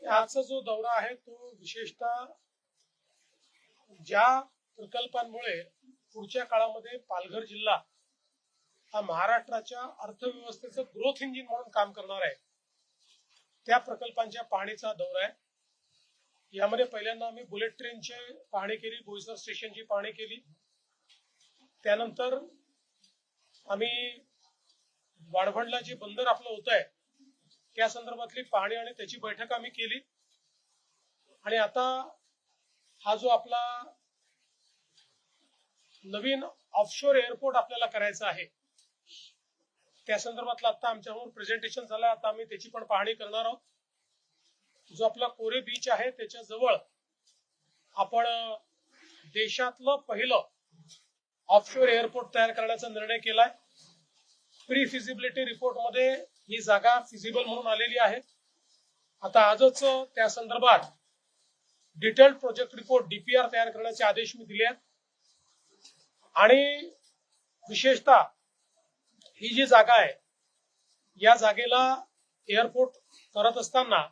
आजचा जो दौरा आहे तो विशेषतः ज्या प्रकल्पांमुळे पुढच्या काळामध्ये पालघर जिल्हा हा महाराष्ट्राच्या अर्थव्यवस्थेचं ग्रोथ इंजिन म्हणून काम करणार आहे त्या प्रकल्पांच्या पाहणीचा दौरा आहे। यामध्ये पहिल्यांदा आम्ही बुलेट ट्रेनची पाहणी केली, बोईसर स्टेशनची पाहणी केली, त्यानंतर आम्ही वाढवणला जे बंदर आपलं होत आहे त्या संदर्भातली पाहणी आणि त्याची बैठक आम्ही केली। आणि आता हा जो आपला नवीन ऑफशोर एअरपोर्ट आपल्याला करायचा आहे त्या संदर्भातलं आता आमच्यावर प्रेझेंटेशन झालं, आता आम्ही त्याची पण पाहणी करणार आहोत। जो आपला कोरे बीच आहे त्याच्या जवळ आपण देशातलं पहिलं ऑफशोर एअरपोर्ट तयार करण्याचा निर्णय केलाय। प्री फिजिबिलिटी रिपोर्ट मध्ये ही जागा फिजिबल म्हणून आलेली आहे। आता आजच त्या संदर्भात डिटेल्ड प्रोजेक्ट रिपोर्ट डीपीआर तयार करण्याचे आदेश मी दिले आहेत। आणि विशेषतः ही जी जागा आहे या जागेला एअरपोर्ट करत असताना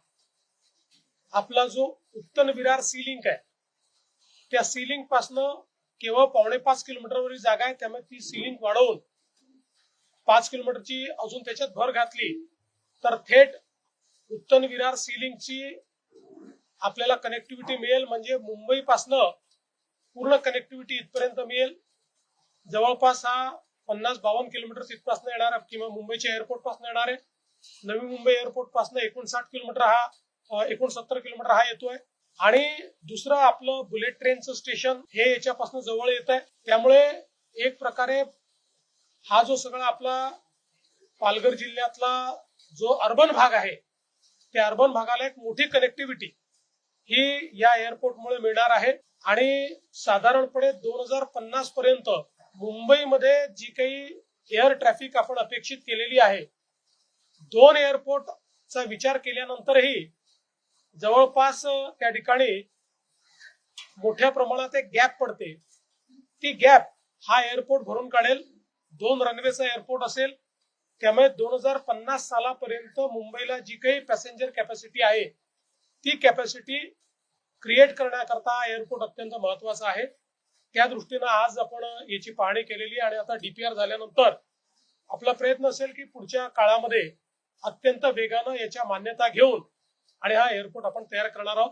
आपला जो उत्तन विरार सी लिंक आहे त्या सी लिंक पासनं केवळ 5.5 किलोमीटरवरील जागा आहे, त्यामुळे ती सी लिंक वाढवून 5 किलोमीटरची अजून त्याच्यात भर घातली तर थेट उत्तन विरार सी लिंकची आपल्याला कनेक्टिव्हिटी मिळेल। म्हणजे मुंबई पासनं पूर्ण कनेक्टिव्हिटी इथपर्यंत मिळेल। जवळपास हा 50-52 किलोमीटर तिथपासून येणार आहे किंवा मुंबईच्या एअरपोर्ट पासून येणार आहे। नवी मुंबई एअरपोर्ट पासून 59 किलोमीटर हा 69 किलोमीटर हा येतोय। आणि दुसरं आपलं बुलेट ट्रेनचं स्टेशन हे याच्यापासून जवळ येत आहे, त्यामुळे एक प्रकारे हा जो सगळा आपला पालघर जिल्ह्यातला जो अर्बन भाग आहे त्या अर्बन भागाला एक मोठी कनेक्टिव्हिटी ही या एअरपोर्टमुळे मिळणार आहे। आणि साधारणपणे 2050 पर्यंत मुंबईमध्ये जी काही एअर ट्रॅफिक आपण अपेक्षित केलेली आहे, 2 एअरपोर्टचा विचार केल्यानंतरही जवळपास त्या ठिकाणी मोठ्या प्रमाणात एक गॅप पडते। ती गॅप हा एअरपोर्ट भरून काढेल। 2 रनवेचा एअरपोर्ट असेल, त्यामुळे 2050 सालापर्यंत मुंबईला जी काही पॅसेंजर कॅपॅसिटी आहे ती कॅपॅसिटी क्रिएट करण्याकरता एअरपोर्ट अत्यंत महत्वाचा आहे। त्या दृष्टीनं आज आपण याची पाहणी केलेली आणि आता डीपीआर झाल्यानंतर आपला प्रयत्न असेल की पुढच्या काळामध्ये अत्यंत वेगानं याच्या मान्यता घेऊन आणि हा एअरपोर्ट आपण तयार करणार आहोत।